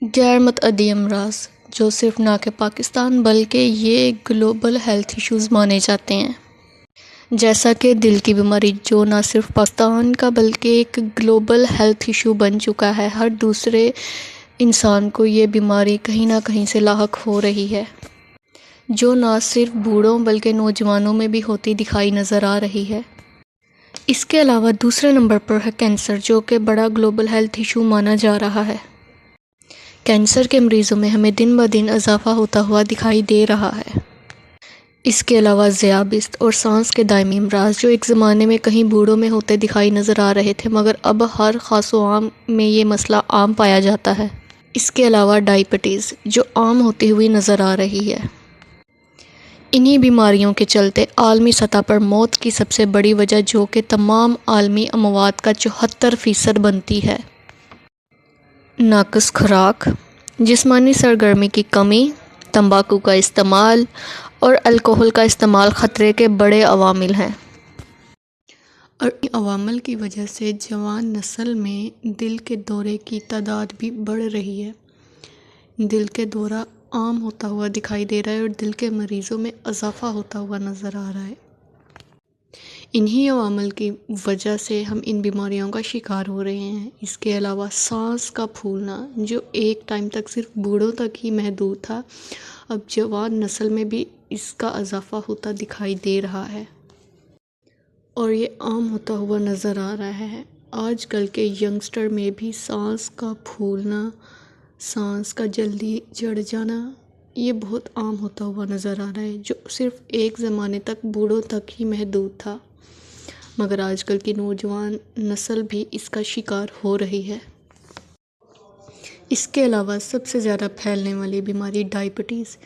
غیر متعدی امراض جو صرف نہ کہ پاکستان بلکہ یہ گلوبل ہیلتھ ایشوز مانے جاتے ہیں، جیسا کہ دل کی بیماری جو نہ صرف پاکستان کا بلکہ ایک گلوبل ہیلتھ ایشو بن چکا ہے۔ ہر دوسرے انسان کو یہ بیماری کہیں نہ کہیں سے لاحق ہو رہی ہے، جو نہ صرف بوڑھوں بلکہ نوجوانوں میں بھی ہوتی دکھائی نظر آ رہی ہے۔ اس کے علاوہ دوسرے نمبر پر ہے کینسر، جو کہ بڑا گلوبل ہیلتھ ایشو مانا جا رہا ہے۔ کینسر کے مریضوں میں ہمیں دن بدن اضافہ ہوتا ہوا دکھائی دے رہا ہے۔ اس کے علاوہ ذیابیطس اور سانس کے دائمی امراض جو ایک زمانے میں کہیں بوڑھوں میں ہوتے دکھائی نظر آ رہے تھے، مگر اب ہر خاص و عام میں یہ مسئلہ عام پایا جاتا ہے۔ اس کے علاوہ ڈائبٹیز جو عام ہوتی ہوئی نظر آ رہی ہے۔ انہی بیماریوں کے چلتے عالمی سطح پر موت کی سب سے بڑی وجہ جو کہ تمام عالمی اموات کا 74% بنتی ہے، ناقص خوراک، جسمانی سرگرمی کی کمی، تمباکو کا استعمال اور الکوہل کا استعمال خطرے کے بڑے عوامل ہیں۔ اور ان عوامل کی وجہ سے جوان نسل میں دل کے دورے کی تعداد بھی بڑھ رہی ہے۔ دل کے دورہ عام ہوتا ہوا دکھائی دے رہا ہے اور دل کے مریضوں میں اضافہ ہوتا ہوا نظر آ رہا ہے۔ انہی عوامل کی وجہ سے ہم ان بیماریوں کا شکار ہو رہے ہیں۔ اس کے علاوہ سانس کا پھولنا جو ایک ٹائم تک صرف بوڑھوں تک ہی محدود تھا، اب جوان نسل میں بھی اس کا اضافہ ہوتا دکھائی دے رہا ہے اور یہ عام ہوتا ہوا نظر آ رہا ہے۔ آج کل کے ینگسٹر میں بھی سانس کا پھولنا، سانس کا جلدی چڑھ جانا، یہ بہت عام ہوتا ہوا نظر آ رہا ہے، جو صرف ایک زمانے تک بوڑھوں تک ہی محدود تھا، مگر آج کل کی نوجوان نسل بھی اس کا شکار ہو رہی ہے۔ اس کے علاوہ سب سے زیادہ پھیلنے والی بیماری ڈائبٹیز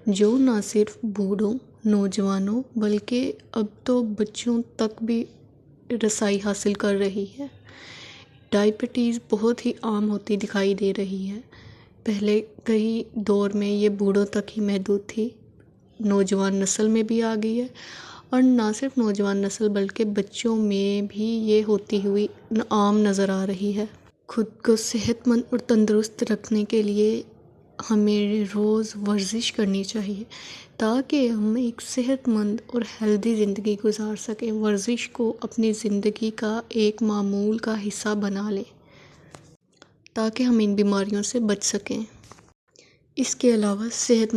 جو نہ صرف بوڑھوں، نوجوانوں بلکہ اب تو بچوں تک بھی رسائی حاصل کر رہی ہے۔ ڈائبٹیز بہت ہی عام ہوتی دکھائی دے رہی ہے۔ پہلے کئی دور میں یہ بوڑھوں تک ہی محدود تھی، نوجوان نسل میں بھی آ گئی ہے، اور نہ صرف نوجوان نسل بلکہ بچوں میں بھی یہ ہوتی ہوئی عام نظر آ رہی ہے۔ خود کو صحت مند اور تندرست رکھنے کے لیے ہمیں روز ورزش کرنی چاہیے تاکہ ہم ایک صحت مند اور ہیلدی زندگی گزار سکیں۔ ورزش کو اپنی زندگی کا ایک معمول کا حصہ بنا لیں تاکہ ہم ان بیماریوں سے بچ سکیں۔ اس کے علاوہ صحت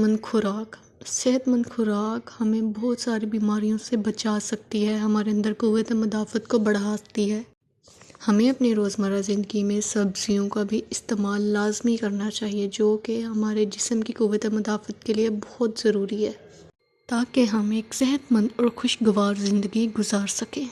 مند خوراک ہمیں بہت ساری بیماریوں سے بچا سکتی ہے، ہمارے اندر قوت مدافعت کو بڑھاتی ہے۔ ہمیں اپنی روزمرہ زندگی میں سبزیوں کا بھی استعمال لازمی کرنا چاہیے، جو کہ ہمارے جسم کی قوت مدافعت کے لیے بہت ضروری ہے تاکہ ہم ایک صحت مند اور خوشگوار زندگی گزار سکیں۔